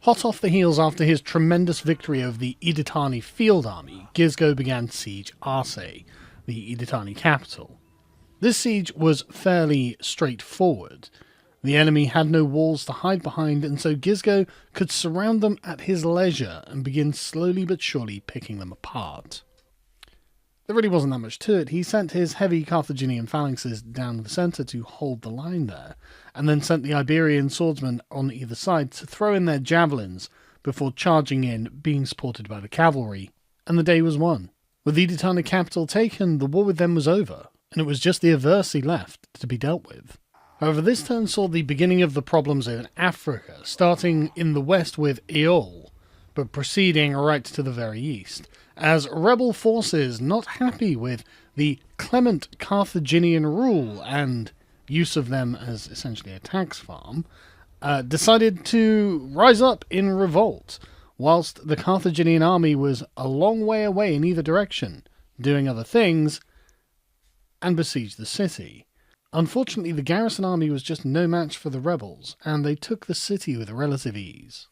Hot off the heels after his tremendous victory over the Iditani field army, Gisgo began to siege Arce, the Iditani capital. This siege was fairly straightforward. The enemy had no walls to hide behind, and so Gisgo could surround them at his leisure and begin slowly but surely picking them apart. There really wasn't that much to it. He sent his heavy Carthaginian phalanxes down the centre to hold the line there, and then sent the Iberian swordsmen on either side to throw in their javelins before charging in, being supported by the cavalry, and the day was won. With the Iditana capital taken, the war with them was over, and it was just the Aversi left to be dealt with. However, this turn saw the beginning of the problems in Africa, starting in the west with Eol, but proceeding right to the very east, as rebel forces, not happy with the clement Carthaginian rule and use of them as essentially a tax farm, decided to rise up in revolt, whilst the Carthaginian army was a long way away in either direction, doing other things, and besieged the city. Unfortunately, the garrison army was just no match for the rebels, and they took the city with relative ease.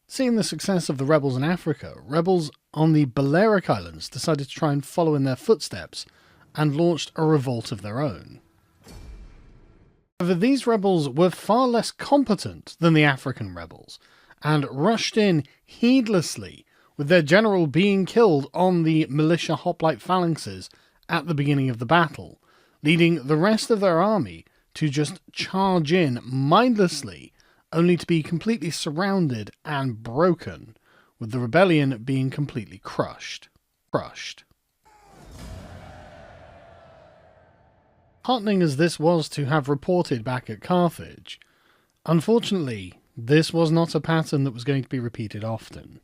Seeing the success of the rebels in Africa, rebels on the Balearic Islands decided to try and follow in their footsteps and launched a revolt of their own. However, these rebels were far less competent than the African rebels and rushed in heedlessly, with their general being killed on the militia hoplite phalanxes at the beginning of the battle, leading the rest of their army to just charge in mindlessly, only to be completely surrounded and broken, with the rebellion being completely crushed. Heartening as this was to have reported back at Carthage, unfortunately, this was not a pattern that was going to be repeated often.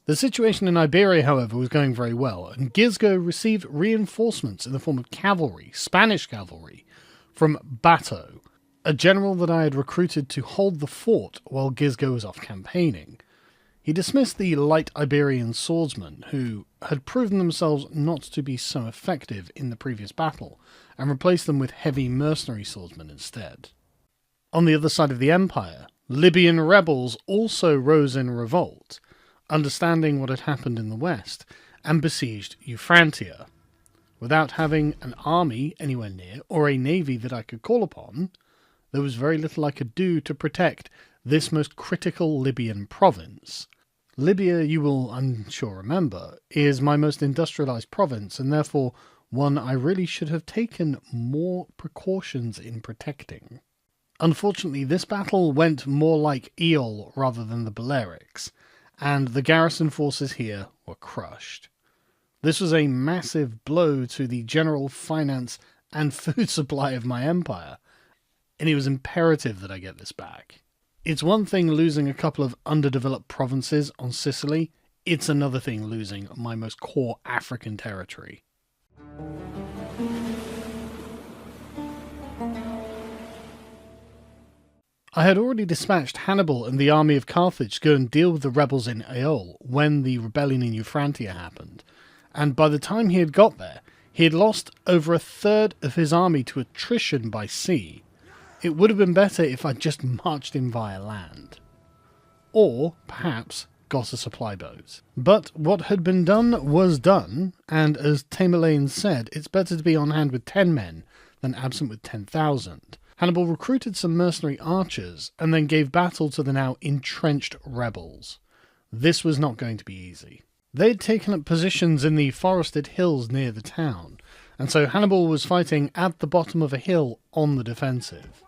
The situation in Iberia, however, was going very well, and Gisgo received reinforcements in the form of cavalry, Spanish cavalry, from Bato, a general that I had recruited to hold the fort while Gisgo was off campaigning. He dismissed the light Iberian swordsmen, who had proven themselves not to be so effective in the previous battle, and replaced them with heavy mercenary swordsmen instead. On the other side of the empire, Libyan rebels also rose in revolt, understanding what had happened in the west, and besieged Numantia. Without having an army anywhere near, or a navy that I could call upon, there was very little I could do to protect this most critical Libyan province. Libya, you will, I'm sure, remember, is my most industrialized province, and therefore one I really should have taken more precautions in protecting. Unfortunately, this battle went more like Eol rather than the Balearics, and the garrison forces here were crushed. This was a massive blow to the general finance and food supply of my empire, and it was imperative that I get this back. It's one thing losing a couple of underdeveloped provinces on Sicily, it's another thing losing my most core African territory. I had already dispatched Hannibal and the army of Carthage to go and deal with the rebels in Eol when the rebellion in Numantia happened, and by the time he had got there, he had lost over a third of his army to attrition by sea. It would have been better if I'd just marched in via land. Or, perhaps, got a supply boat. But what had been done was done, and as Tamerlane said, it's better to be on hand with 10 men than absent with 10,000. Hannibal recruited some mercenary archers, and then gave battle to the now entrenched rebels. This was not going to be easy. They had taken up positions in the forested hills near the town, and so Hannibal was fighting at the bottom of a hill on the defensive.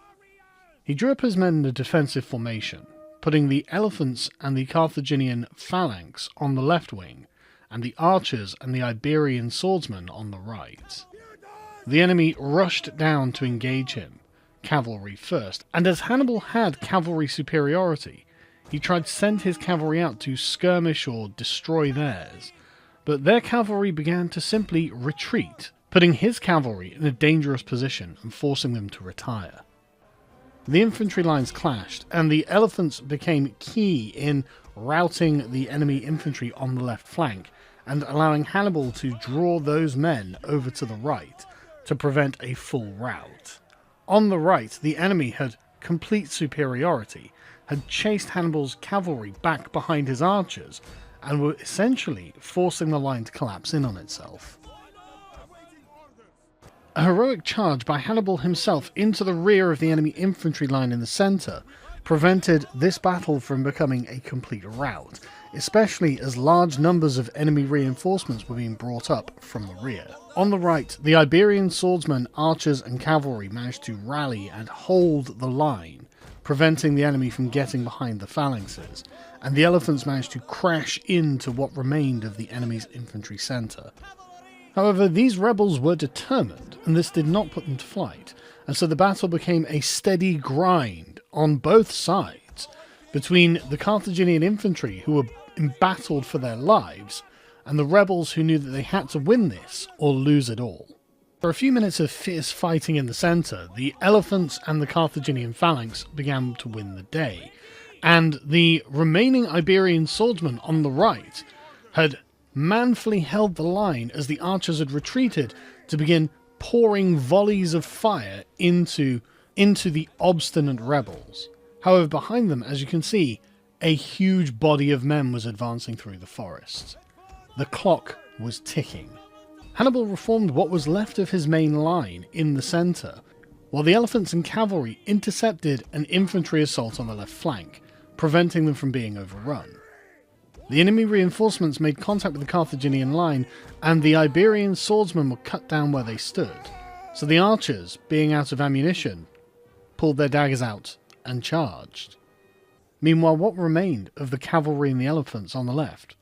He drew up his men in a defensive formation, putting the elephants and the Carthaginian phalanx on the left wing, and the archers and the Iberian swordsmen on the right. The enemy rushed down to engage him, cavalry first, and as Hannibal had cavalry superiority, he tried to send his cavalry out to skirmish or destroy theirs, but their cavalry began to simply retreat, putting his cavalry in a dangerous position and forcing them to retire. The infantry lines clashed, and the elephants became key in routing the enemy infantry on the left flank, and allowing Hannibal to draw those men over to the right to prevent a full rout. On the right, the enemy had complete superiority, had chased Hannibal's cavalry back behind his archers, and were essentially forcing the line to collapse in on itself. A heroic charge by Hannibal himself into the rear of the enemy infantry line in the centre prevented this battle from becoming a complete rout, especially as large numbers of enemy reinforcements were being brought up from the rear. On the right, the Iberian swordsmen, archers and cavalry managed to rally and hold the line, preventing the enemy from getting behind the phalanxes, and the elephants managed to crash into what remained of the enemy's infantry centre. However, these rebels were determined, and this did not put them to flight, and so the battle became a steady grind on both sides, between the Carthaginian infantry, who were embattled for their lives, and the rebels who knew that they had to win this or lose it all. For a few minutes of fierce fighting in the centre, the elephants and the Carthaginian phalanx began to win the day, and the remaining Iberian swordsmen on the right had manfully held the line as the archers had retreated to begin pouring volleys of fire into the obstinate rebels. However, behind them, as you can see, a huge body of men was advancing through the forest. The clock was ticking. Hannibal reformed what was left of his main line in the centre, while the elephants and cavalry intercepted an infantry assault on the left flank, preventing them from being overrun. The enemy reinforcements made contact with the Carthaginian line, and the Iberian swordsmen were cut down where they stood, so the archers, being out of ammunition, pulled their daggers out and charged. Meanwhile, what remained of the cavalry and the elephants on the left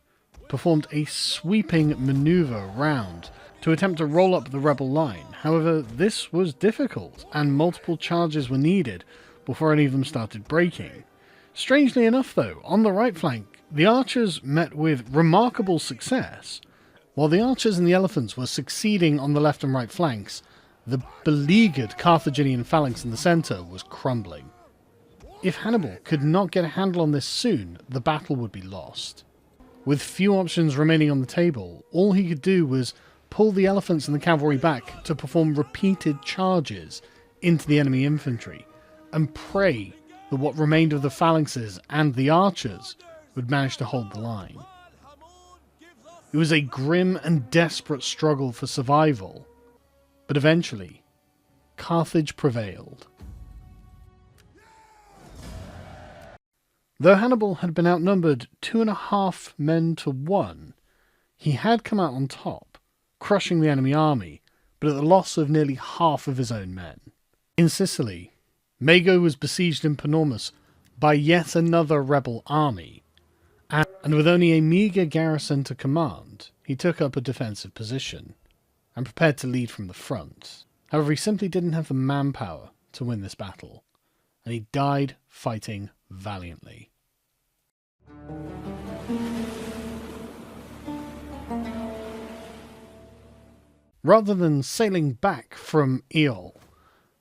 performed a sweeping manoeuvre round to attempt to roll up the rebel line. However, this was difficult, and multiple charges were needed before any of them started breaking. Strangely enough though, on the right flank, the archers met with remarkable success. While the archers and the elephants were succeeding on the left and right flanks, the beleaguered Carthaginian phalanx in the centre was crumbling. If Hannibal could not get a handle on this soon, the battle would be lost. With few options remaining on the table, all he could do was pull the elephants and the cavalry back to perform repeated charges into the enemy infantry, and pray that what remained of the phalanxes and the archers would manage to hold the line. It was a grim and desperate struggle for survival, but eventually, Carthage prevailed. Though Hannibal had been outnumbered 2.5 men to 1, he had come out on top, crushing the enemy army, but at the loss of nearly half of his own men. In Sicily, Mago was besieged in Panormus by yet another rebel army, and with only a meagre garrison to command, he took up a defensive position and prepared to lead from the front. However, he simply didn't have the manpower to win this battle, and he died fighting valiantly. Rather than sailing back from Eol,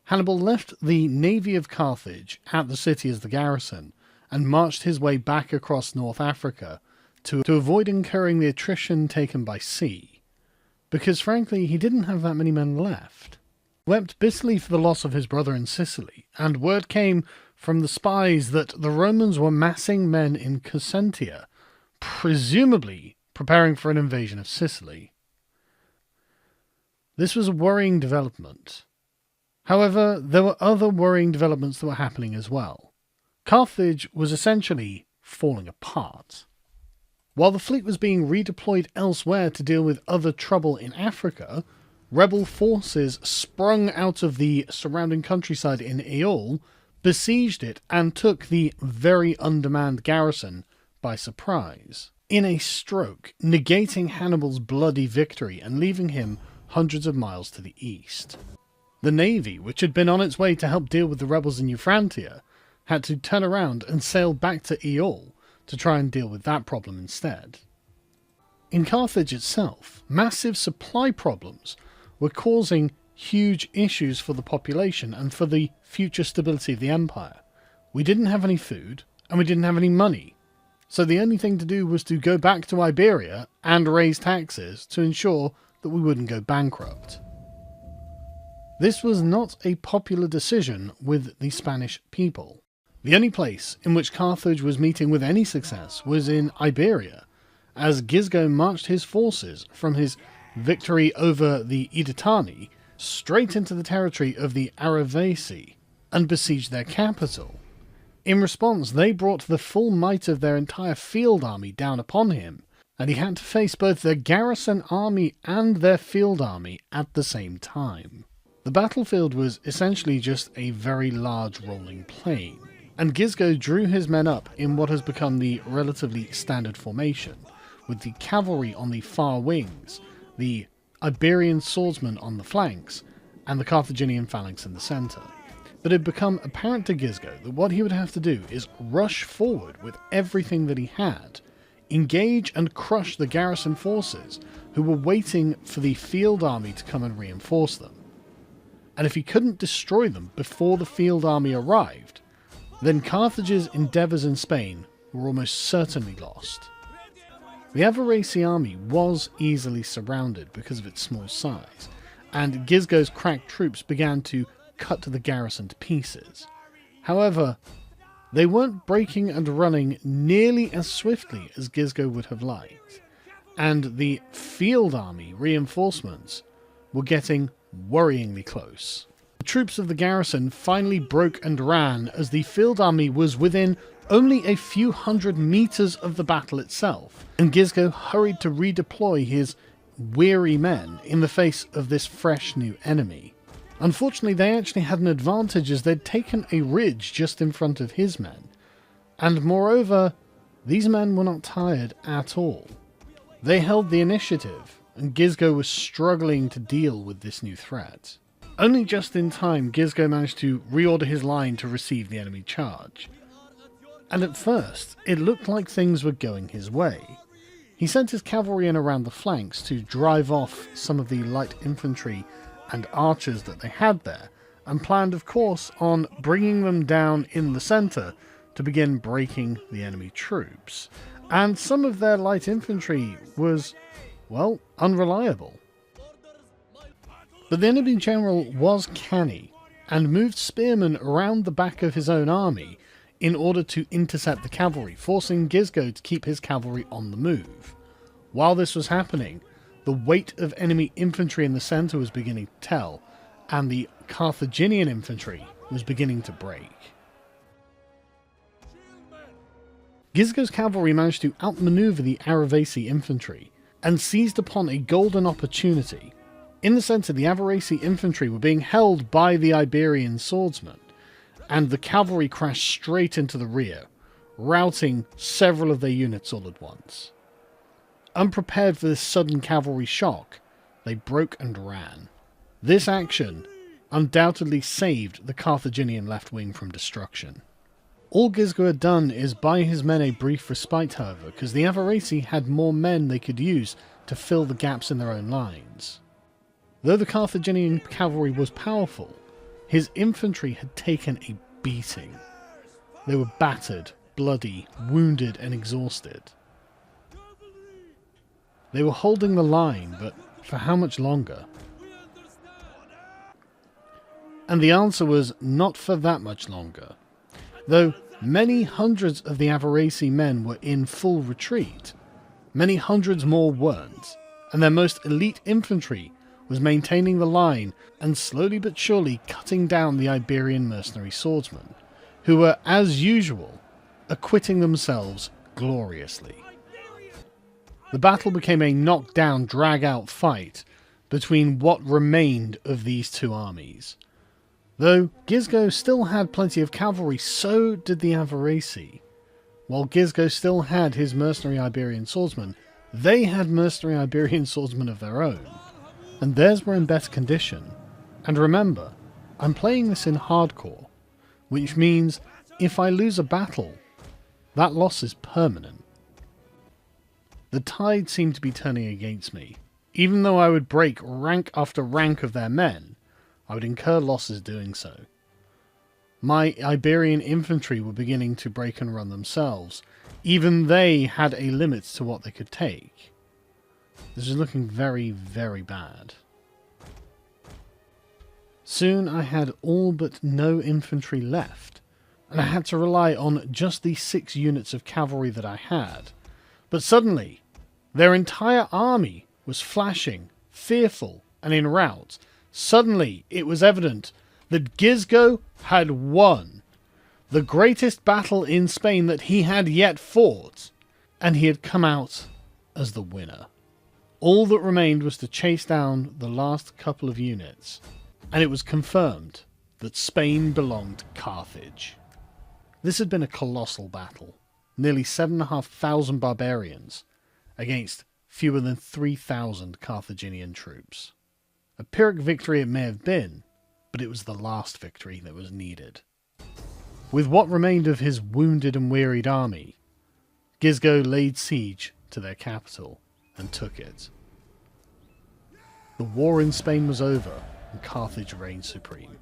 Hannibal left the navy of Carthage at the city as the garrison and marched his way back across North Africa to avoid incurring the attrition taken by sea, because frankly he didn't have that many men left. He wept bitterly for the loss of his brother in Sicily, and word came from the spies that the Romans were massing men in Numantia, presumably preparing for an invasion of Sicily. This was a worrying development. However, there were other worrying developments that were happening as well. Carthage was essentially falling apart. While the fleet was being redeployed elsewhere to deal with other trouble in Africa, rebel forces sprung out of the surrounding countryside in Eol, besieged it, and took the very undermanned garrison by surprise, in a stroke, negating Hannibal's bloody victory and leaving him hundreds of miles to the east. The navy, which had been on its way to help deal with the rebels in Numantia, had to turn around and sail back to Eol to try and deal with that problem instead. In Carthage itself, massive supply problems were causing huge issues for the population and for the future stability of the empire. We didn't have any food, and we didn't have any money, so the only thing to do was to go back to Iberia and raise taxes to ensure that we wouldn't go bankrupt. This was not a popular decision with the Spanish people. The only place in which Carthage was meeting with any success was in Iberia, as Gisgo marched his forces from his victory over the Idetani straight into the territory of the Aravesi and besieged their capital. In response, they brought the full might of their entire field army down upon him, and he had to face both their garrison army and their field army at the same time. The battlefield was essentially just a very large rolling plain, and Gisgo drew his men up in what has become the relatively standard formation, with the cavalry on the far wings, the Iberian swordsmen on the flanks, and the Carthaginian phalanx in the centre. But it had become apparent to Gisgo that what he would have to do is rush forward with everything that he had, engage and crush the garrison forces who were waiting for the field army to come and reinforce them. And if he couldn't destroy them before the field army arrived, then Carthage's endeavours in Spain were almost certainly lost. The Avarese army was easily surrounded because of its small size, and Gisgo's crack troops began to cut the garrison to pieces. However, they weren't breaking and running nearly as swiftly as Gisgo would have liked, and the field army reinforcements were getting worryingly close. The troops of the garrison finally broke and ran as the field army was within only a few hundred meters of the battle itself, and Gisgo hurried to redeploy his weary men in the face of this fresh new enemy. Unfortunately, they actually had an advantage as they'd taken a ridge just in front of his men, and moreover, these men were not tired at all. They held the initiative, and Gisgo was struggling to deal with this new threat. Only just in time, Gisgo managed to reorder his line to receive the enemy charge. And at first, it looked like things were going his way. He sent his cavalry in around the flanks to drive off some of the light infantry and archers that they had there, and planned, of course, on bringing them down in the centre to begin breaking the enemy troops. And some of their light infantry was, well, unreliable. But the enemy general was canny, and moved spearmen around the back of his own army in order to intercept the cavalry, forcing Gisgo to keep his cavalry on the move. While this was happening, the weight of enemy infantry in the centre was beginning to tell, and the Carthaginian infantry was beginning to break. Gisgo's cavalry managed to outmaneuver the Aravese infantry, and seized upon a golden opportunity. In the centre, the Avarese infantry were being held by the Iberian swordsmen, and the cavalry crashed straight into the rear, routing several of their units all at once. Unprepared for this sudden cavalry shock, they broke and ran. This action undoubtedly saved the Carthaginian left wing from destruction. All Gisgo had done is buy his men a brief respite, however, because the Avarese had more men they could use to fill the gaps in their own lines. Though the Carthaginian cavalry was powerful, his infantry had taken a beating. They were battered, bloody, wounded, and exhausted. They were holding the line, but for how much longer? And the answer was not for that much longer. Though many hundreds of the Avarese men were in full retreat, many hundreds more weren't, and their most elite infantry was maintaining the line and slowly but surely cutting down the Iberian mercenary swordsmen, who were, as usual, acquitting themselves gloriously. The battle became a knock-down, drag-out fight between what remained of these two armies. Though Gisgo still had plenty of cavalry, so did the Avarese. While Gisgo still had his mercenary Iberian swordsmen, they had mercenary Iberian swordsmen of their own, and theirs were in better condition. And remember, I'm playing this in hardcore, which means if I lose a battle, that loss is permanent. The tide seemed to be turning against me. Even though I would break rank after rank of their men, I would incur losses doing so. My Iberian infantry were beginning to break and run themselves. Even they had a limit to what they could take. This is looking very, very bad. Soon I had all but no infantry left, and I had to rely on just the 6 units of cavalry that I had. But suddenly, their entire army was flashing, fearful, and en route. Suddenly, it was evident that Gisgo had won the greatest battle in Spain that he had yet fought, and he had come out as the winner. All that remained was to chase down the last couple of units, and it was confirmed that Spain belonged to Carthage. This had been a colossal battle, nearly 7,500 barbarians against fewer than 3,000 Carthaginian troops. A Pyrrhic victory it may have been, but it was the last victory that was needed. With what remained of his wounded and wearied army, Gisgo laid siege to their capital and took it. The war in Spain was over, and Carthage reigned supreme.